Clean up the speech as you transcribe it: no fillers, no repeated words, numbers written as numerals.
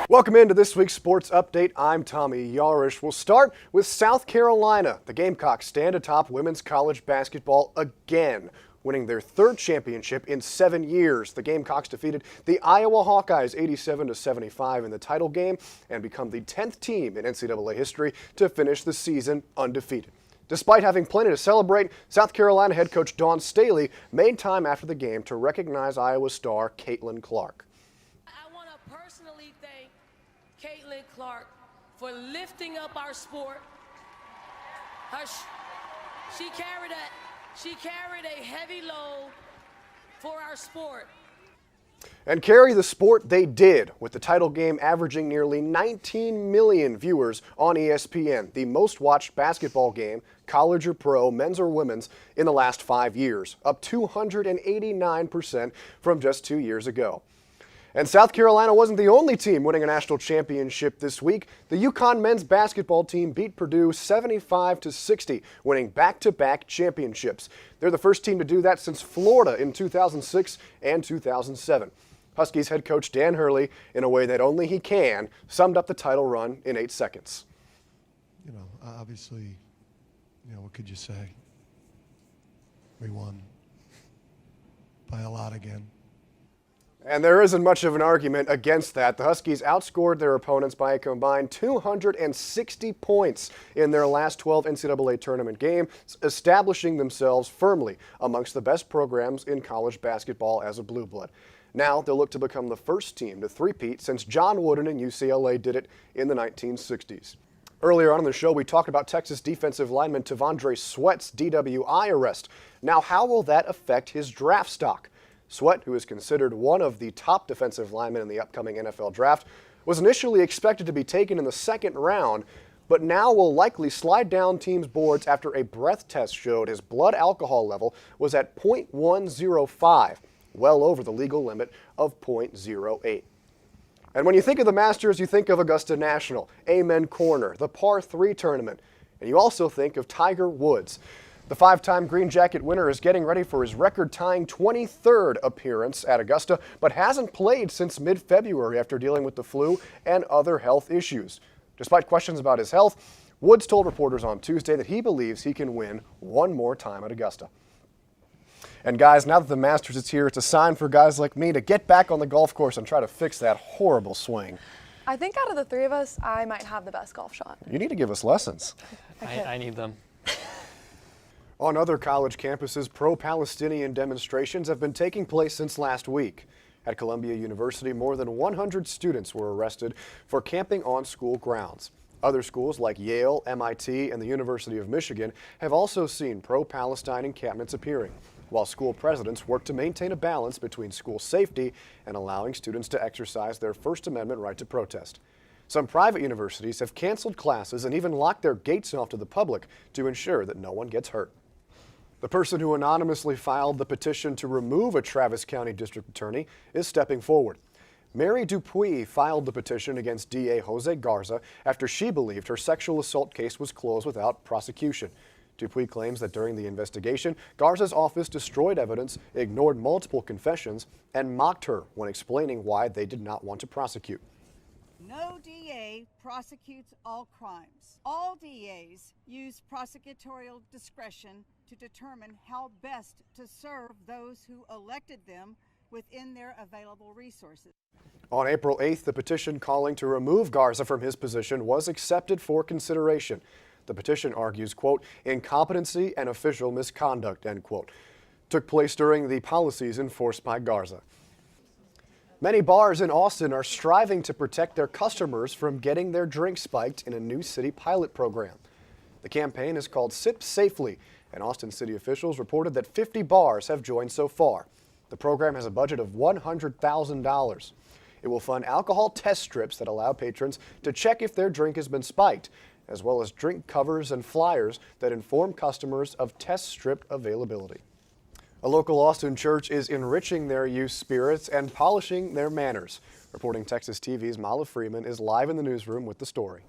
Welcome into this week's Sports Update. I'm Tommy Yarrish. We'll start with South Carolina. The Gamecocks stand atop women's college basketball again, winning their third championship in 7 years. The Gamecocks defeated the Iowa Hawkeyes 87-75 in the title game and become the 10th team in NCAA history to finish the season undefeated. Despite having plenty to celebrate, South Carolina head coach Dawn Staley made time after the game to recognize Iowa star Caitlin Clark. I want to personally thank Caitlin Clark for lifting up our sport. She carried a heavy load for our sport. And carry the sport they did, with the title game averaging nearly 19 million viewers on ESPN, the most watched basketball game, college or pro, men's or women's, in the last 5 years, up 289% from just 2 years ago. And South Carolina wasn't the only team winning a national championship this week. The UConn men's basketball team beat Purdue 75-60, winning back-to-back championships. They're the first team to do that since Florida in 2006 and 2007. Huskies head coach Dan Hurley, in a way that only he can, summed up the title run in 8 seconds. Obviously, what could you say? We won by a lot again. And there isn't much of an argument against that. The Huskies outscored their opponents by a combined 260 points in their last 12 NCAA tournament games, establishing themselves firmly amongst the best programs in college basketball as a blue blood. Now they'll look to become the first team to three-peat since John Wooden and UCLA did it in the 1960s. Earlier on in the show, we talked about Texas defensive lineman T'Vondre Sweat's DWI arrest. Now, how will that affect his draft stock? Sweat, who is considered one of the top defensive linemen in the upcoming NFL draft, was initially expected to be taken in the second round, but now will likely slide down teams' boards after a breath test showed his blood alcohol level was at .105, well over the legal limit of .08. And when you think of the Masters, you think of Augusta National, Amen Corner, the Par 3 tournament, and you also think of Tiger Woods. The five-time Green Jacket winner is getting ready for his record-tying 23rd appearance at Augusta, but hasn't played since mid-February after dealing with the flu and other health issues. Despite questions about his health, Woods told reporters on Tuesday that he believes he can win one more time at Augusta. And guys, now that the Masters is here, it's a sign for guys like me to get back on the golf course and try to fix that horrible swing. I think out of the three of us, I might have the best golf shot. You need to give us lessons. I need them. On other college campuses, pro-Palestinian demonstrations have been taking place since last week. At Columbia University, more than 100 students were arrested for camping on school grounds. Other schools like Yale, MIT, and the University of Michigan have also seen pro-Palestine encampments appearing, while school presidents work to maintain a balance between school safety and allowing students to exercise their First Amendment right to protest. Some private universities have canceled classes and even locked their gates off to the public to ensure that no one gets hurt. The person who anonymously filed the petition to remove a Travis County district attorney is stepping forward. Mary Dupuy filed the petition against DA Jose Garza after she believed her sexual assault case was closed without prosecution. Dupuy claims that during the investigation, Garza's office destroyed evidence, ignored multiple confessions, and mocked her when explaining why they did not want to prosecute. No DA prosecutes all crimes. All DAs use prosecutorial discretion to determine how best to serve those who elected them within their available resources. On April 8th, the petition calling to remove Garza from his position was accepted for consideration. The petition argues, quote, incompetency and official misconduct, end quote, took place during the policies enforced by Garza. Many bars in Austin are striving to protect their customers from getting their drinks spiked in a new city pilot program. The campaign is called Sip Safely, and Austin city officials reported that 50 bars have joined so far. The program has a budget of $100,000. It will fund alcohol test strips that allow patrons to check if their drink has been spiked, as well as drink covers and flyers that inform customers of test strip availability. A local Austin church is enriching their youth spirits and polishing their manners. Reporting Texas TV's Mala Freeman is live in the newsroom with the story.